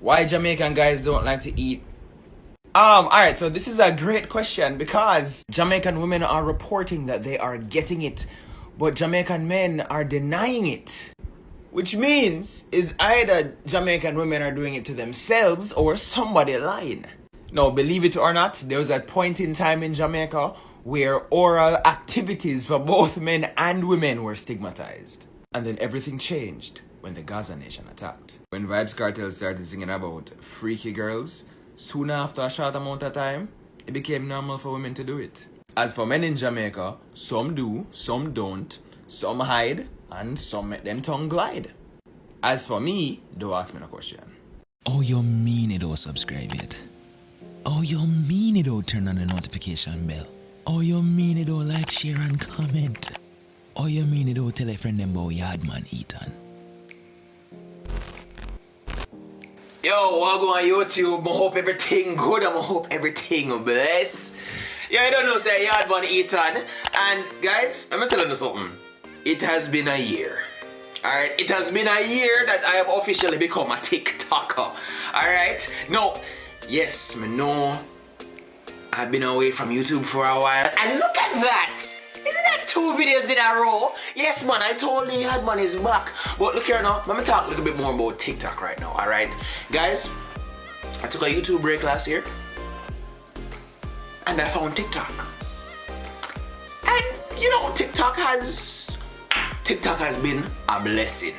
Why Jamaican guys don't like to eat? Alright, so this is a great question because Jamaican women are reporting that they are getting it, but Jamaican men are denying it. Which means is either Jamaican women are doing it to themselves or somebody lying. Now, believe it or not, there was a point in time in Jamaica where oral activities for both men and women were stigmatized. And then everything changed when the Gaza Nation attacked. When Vybz Kartel started singing about freaky girls, soon after a short amount of time, it became normal for women to do it. As for men in Jamaica, some do, some don't, some hide, and some make them tongue glide. As for me, don't ask me no question. Oh, you mean it don't subscribe yet? Oh, you mean it don't turn on the notification bell? Oh, you mean it don't like, share, and comment? Oh, you mean it don't tell a friend them about Yaadman Etan? Yo, I go on YouTube, I hope everything good, I hope everything bless. Yeah, I don't know, say Yaadman Etan. And guys, I'm gonna tell you something. It has been a year. Alright, it has been a year that I have officially become a TikToker. Alright, no, yes, me know I've been away from YouTube for a while. And look at that! Isn't that 2 videos in a row? Yes, man, I told you Yaadman is back. But look here now, let me talk a little bit more about TikTok right now, alright? Guys, I took a YouTube break last year. And I found TikTok. And, you know, TikTok has been a blessing.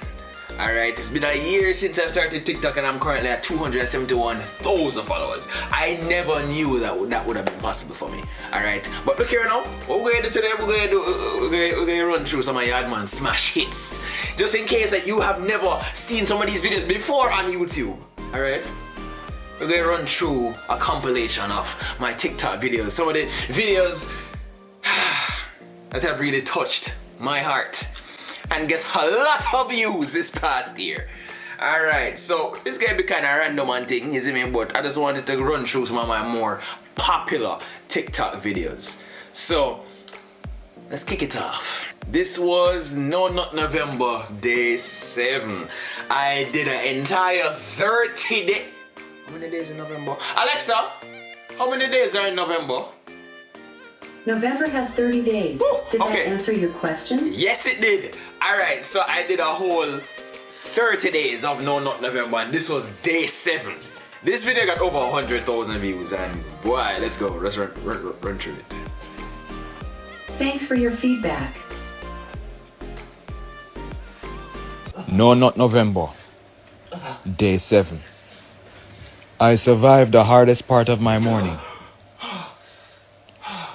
Alright, it's been a year since I started TikTok and I'm currently at 271,000 followers. I never knew that would have been possible for me. Alright, but look here now, what we're going to do today, we're going to run through some of Yaadman smash hits. Just in case that you have never seen some of these videos before on YouTube. Alright, we're going to run through a compilation of my TikTok videos. Some of the videos that have really touched my heart and get a lot of views this past year. Alright, so this gonna be kind of random and thing, you see me, but I just wanted to run through some of my more popular TikTok videos. So, let's kick it off. This was No Nut November, day 7. I did an entire 30 day. How many days in November? Alexa, how many days are in November? November has 30 days. Ooh, did okay. that answer your question? Yes, it did. Alright, so I did a whole 30 days of No Nut November and this was day 7. This video got over 100,000 views and boy, let's go. Let's run through it. Thanks for your feedback. No Nut November, day 7. I survived the hardest part of my morning.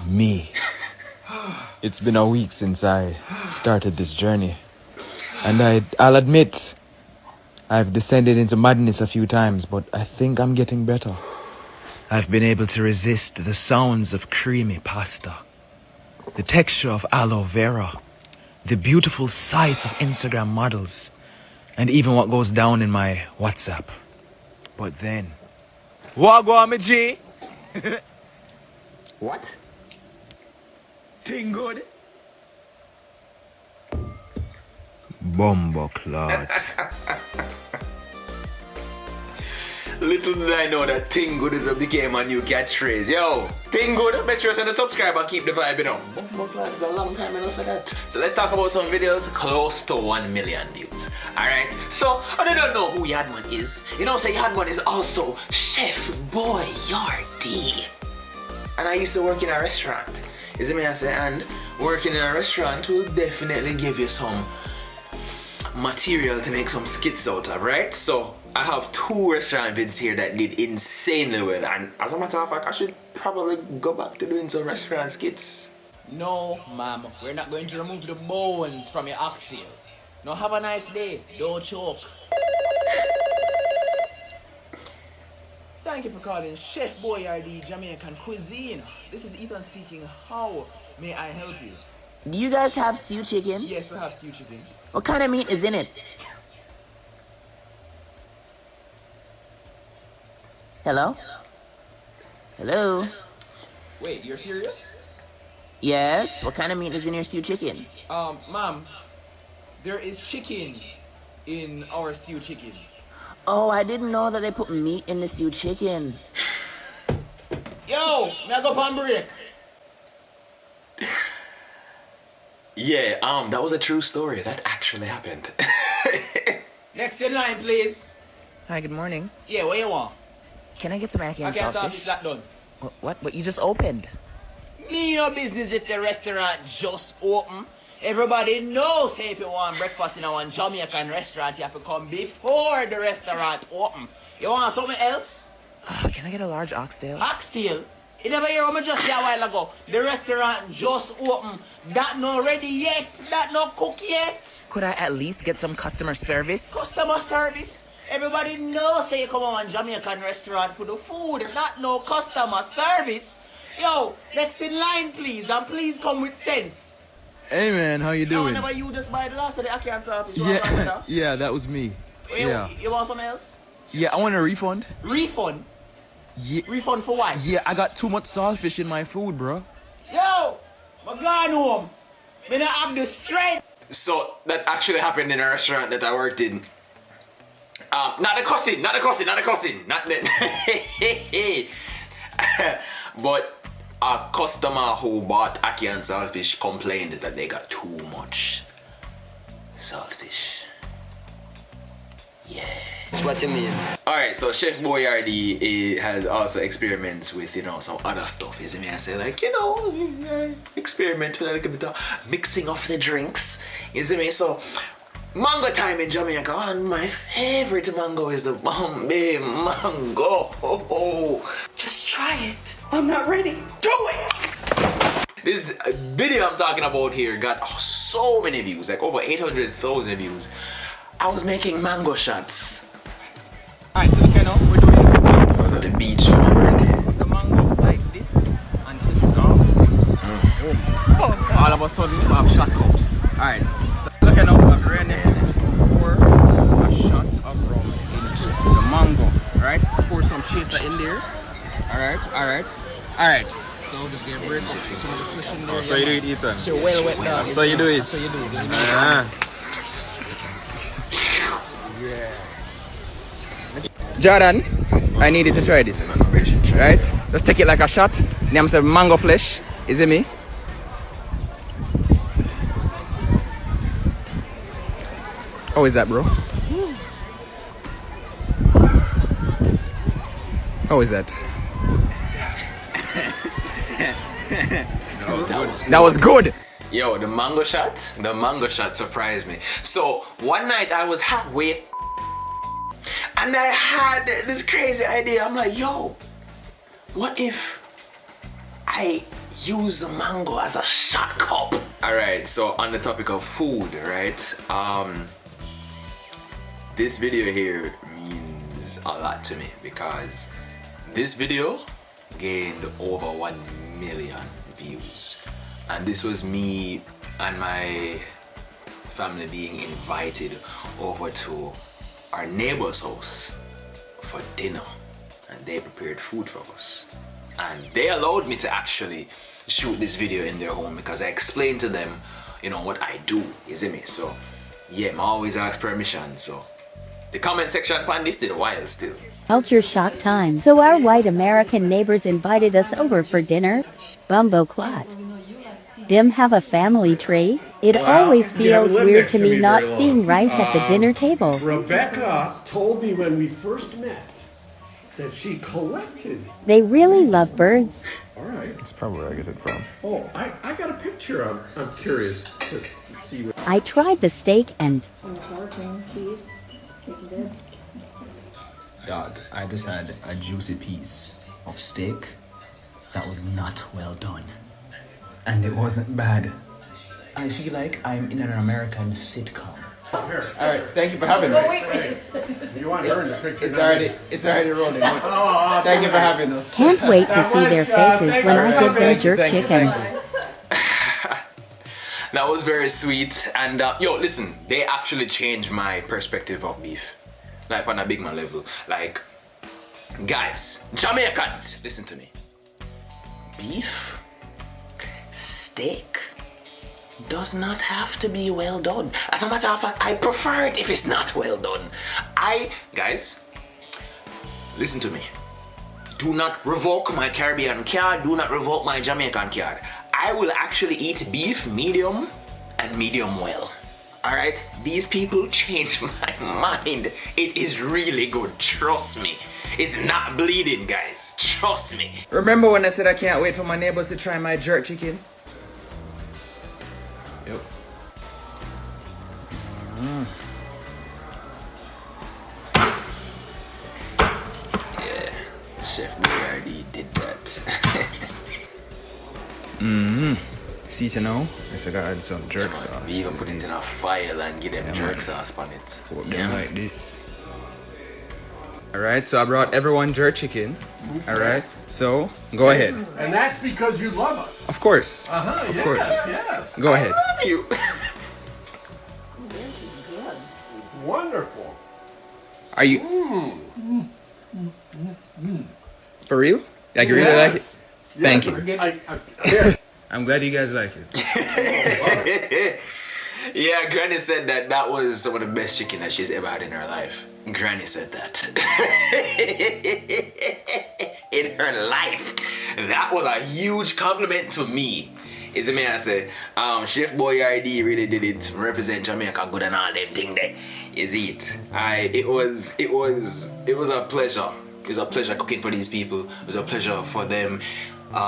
Me. It's been a week since I started this journey. And I'll admit, I've descended into madness a few times, but I think I'm getting better. I've been able to resist the sounds of creamy pasta, the texture of aloe vera, the beautiful sights of Instagram models, and even what goes down in my WhatsApp. But then, Wagwan me G! What? Thing good? Bumbleclot. Little did I know that Thing Good became a new catchphrase. Yo, Thing Good, make sure you subscribe and keep the vibe, you know. Bumbleclot is a long time I don't say that. So let's talk about some videos close to 1 million views. Alright, so I don't know who Yaadman is. You know, say Yaadman is also Chef Boy Yardie. And I used to work in a restaurant. You see me I say, and working in a restaurant will definitely give you some material to make some skits out of, right? So I have 2 restaurant vids here that did insanely well, and as a matter of fact, I should probably go back to doing some restaurant skits. No, ma'am, we're not going to remove the bones from your oxtail. Now have a nice day, don't choke. Thank you for calling Chef Boyardee Jamaican Cuisine. This is Ethan speaking. How may I help you? Do you guys have stew chicken? Yes, we have stew chicken. What kind of meat is in it? Hello? Hello? Wait, you're serious? Yes? What kind of meat is in your stew chicken? Ma'am, there is chicken in our stew chicken. Oh, I didn't know that they put meat in the stewed chicken. Yo, me I go on break. Yeah, that was a true story. That actually happened. Next in line, please. Hi, good morning. Yeah, what you want? Can I get some mac I and can't stop saltfish? this that done. What? What? You just opened? Me no business if the restaurant just open. Everybody knows, say if you want breakfast in a one Jamaican restaurant, you have to come before the restaurant open. You want something else? Can I get a large oxtail? Oxtail? You never hear me just say a while ago. The restaurant just open. That not ready yet. That not cook yet. Could I at least get some customer service? Customer service. Everybody knows say you come on Jamaican restaurant for the food. Not no customer service. Yo, next in line please. And please come with sense. Hey man, how you doing? Whenever you just buy the last of the Ackee and Saltfish, you want something Yeah, now? yeah, that was me. You want something else? Yeah, I want a refund. Refund? Yeah, Refund for what? yeah, I got too much saltfish in my food, bro. Yo! I'm going home. Me not have the strength. So that actually happened in a restaurant that I worked in. Not the cussing. Not the but a customer who bought Ackee and Saltfish complained that they got too much saltfish. Yeah. What you mean? Alright, so Chef Boyardee has also experiments with, some other stuff, you see me? I say like, experiment with a little bit of mixing of the drinks, you see me? So, mango time in Jamaica, and my favorite mango is the Bombay mango. Just try it. I'm not ready. Do it! This video I'm talking about here got so many views, like over 800,000 views. I was making mango shots. Alright, so okay now, we're doing I was at the beach for my birthday. the mango like this and twist it around. All of a sudden we have shot cups. Alright, so okay now, I'm ready to pour a shot of rum into the mango. Alright, pour some chaser in there. Alright. So just get rid of some of the flesh in there. So you do it, Ethan? So well wet down. So you do it? So you do it. Ah. Jordan, I need you to try this. Right? Just take it like a shot. Name say mango flesh. Is it me? How is that, bro? How is that? That was good. Yo, the mango shot surprised me. So one night I was halfway and I had this crazy idea. I'm like, yo, what if I use the mango as a shot cup? Alright, so on the topic of food, right? This video here means a lot to me because this video gained over 1 million views. And this was me and my family being invited over to our neighbor's house for dinner, and they prepared food for us, and they allowed me to actually shoot this video in their home because I explained to them what I do, you see me? So yeah, I always ask permission. So the comment section upon this did a while still. Culture shock time. So our white American neighbors invited us over for dinner. Bumbo clot. Dim have a family tree. It always feels weird to me not seeing rice at the dinner table. Rebecca told me when we first met that she collected. They really love birds. All right. That's probably where I get it from. Oh, I got a picture. I'm curious to see what. I tried the steak and Dog, I just had a juicy piece of steak that was not well done. And it wasn't bad. I feel like I'm in an American sitcom. Alright, thank you for having us. You want her in the picture? It's already rolling. Thank you for having us. can't wait to see their faces when I give them jerk chicken. That was very sweet. And yo, listen, they actually changed my perspective of beef, like on a big man level. Like, guys, Jamaicans, listen to me. Beef, steak, does not have to be well done. As a matter of fact, I prefer it if it's not well done. Guys, listen to me. Do not revoke my Caribbean card. Do not revoke my Jamaican card. I will actually eat beef medium and medium well. Alright? These people changed my mind. It is really good. Trust me. It's not bleeding, guys. Trust me. Remember when I said I can't wait for my neighbors to try my jerk chicken? Yep. Yeah, Chef Boyardee did that. See to know, I gotta add some jerk sauce. We even put it in a file and give them jerk sauce on it. Put them like this. Alright, so I brought everyone jerk chicken. Alright, so go ahead. And that's because you love us. Of course. Of course. Yes. Go ahead. I love you. Wonderful. Are you for real? Like you really like it? Thank you. Here. I'm glad you guys like it. Yeah, Granny said that was some of the best chicken that she's ever had in her life. Granny said that. In her life. That was a huge compliment to me. Is it me I say, Chef Boyardee really did it. Represent Jamaica good and all them thing there. Is it? It was a pleasure. It was a pleasure cooking for these people. It was a pleasure for them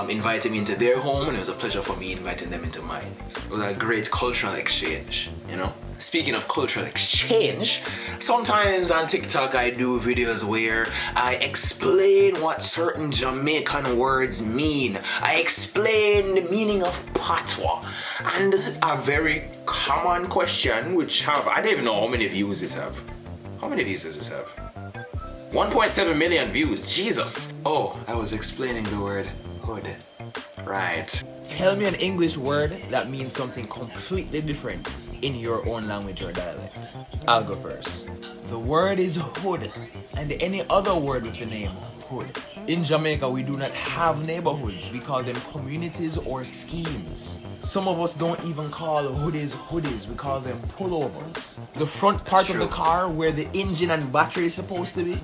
inviting me into their home, and it was a pleasure for me inviting them into mine. It was a great cultural exchange, you know? Speaking of cultural exchange, sometimes on TikTok I do videos where I explain what certain Jamaican words mean. I explain the meaning of Patois. And a very common question, which I don't even know how many views this have. How many views does this have? 1.7 million views, Jesus. Oh, I was explaining the word hood. Right. Tell me an English word that means something completely different in your own language or dialect. I'll go first. The word is hood, and any other word with the name hood. In Jamaica, we do not have neighborhoods. We call them communities or schemes. Some of us don't even call hoodies. We call them pullovers. The front part of the car where the engine and battery is supposed to be.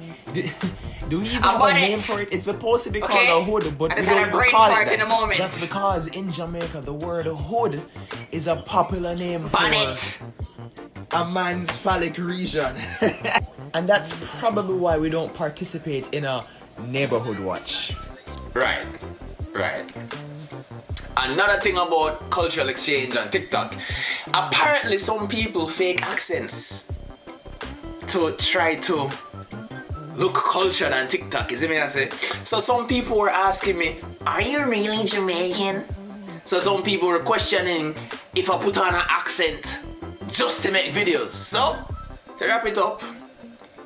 Do we even have a name for it? It's supposed to be called a hood, but we don't even call it that. That's because in Jamaica, the word hood is a popular name for a man's phallic region. And that's probably why we don't participate in a neighborhood watch. Right. Another thing about cultural exchange on TikTok. Apparently some people fake accents to try to look cultured on TikTok. Is it me I say? So some people were asking me, are you really Jamaican? So some people were questioning if I put on an accent just to make videos. So, to wrap it up,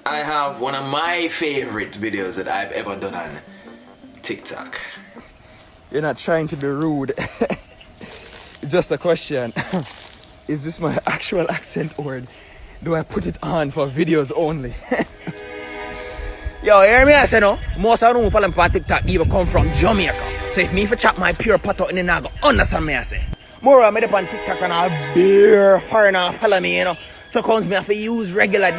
I have one of my favorite videos that I've ever done on TikTok. You're not trying to be rude. Just a question. Is this my actual accent or do I put it on for videos only? Yo, hear me I say no? Most of them who follow me on TikTok even come from Jamaica. So if me for chat my pure Patois in the nago, understand me I say. More I made up on TikTok and I'll beer foreigner follow me, you know. So comes me have to use regular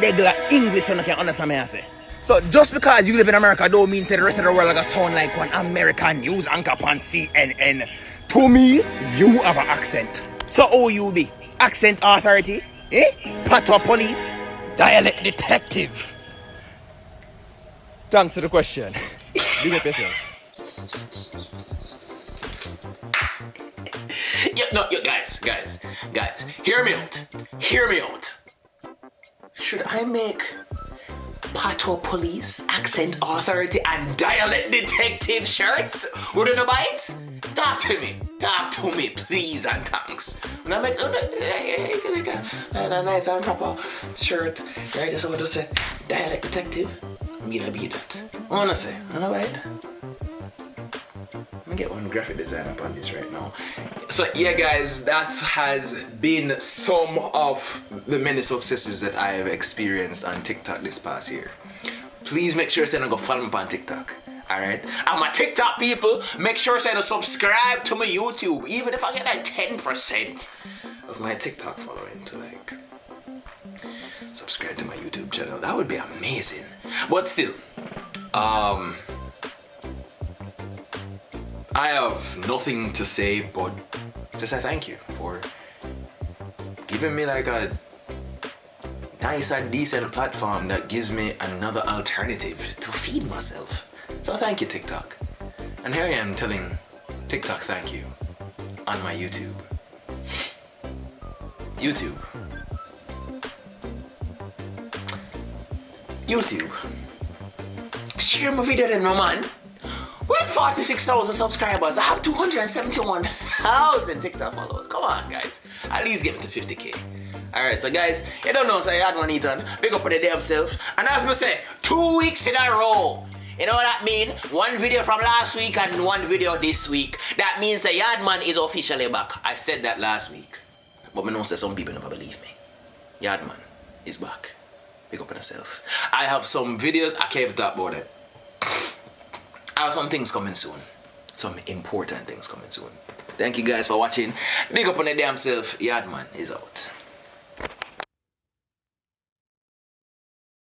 English so I can understand me I say. So just because you live in America don't mean say the rest of the world like sound like one American news anchor on CNN. To me, you have an accent. So who you be? Accent authority? Patois police? Dialect detective? Thanks for the question. Big up yourself. Guys, hear me out. Should I make Patois police, accent authority, and dialect detective shirts? Would you buy it? Talk to me, please and thanks. When I make a nice and proper shirt, right? That's what I just say. Dialect detective. I'm gonna be that. Honestly, you know right? Let me get one graphic design up on this right now. So yeah guys, that has been some of the many successes that I have experienced on TikTok this past year. Please make sure to go follow me on TikTok. Alright? And my TikTok people, make sure to subscribe to my YouTube. Even if I get like 10% of my TikTok following to like subscribe to my YouTube channel. That would be amazing. But still, I have nothing to say but just say thank you for giving me like a nice and decent platform that gives me another alternative to feed myself. So thank you, TikTok. And here I am telling TikTok thank you on my YouTube. YouTube. Share my video then, my man. With 46,000 subscribers, I have 271,000 TikTok followers. Come on, guys. At least get me to 50k. Alright, so guys, you don't know, so Yaadman Etan, big up for the damn self. And as I say, 2 weeks in a row. You know what that means? One video from last week and one video this week. That means the Yaadman is officially back. I said that last week. But I know that some people never believe me. Yaadman is back. Big up on yourself. I have some videos, I can't even talk about it. I have some things coming soon. Some important things coming soon. Thank you guys for watching. Big up on the damn self. Yaadman is out.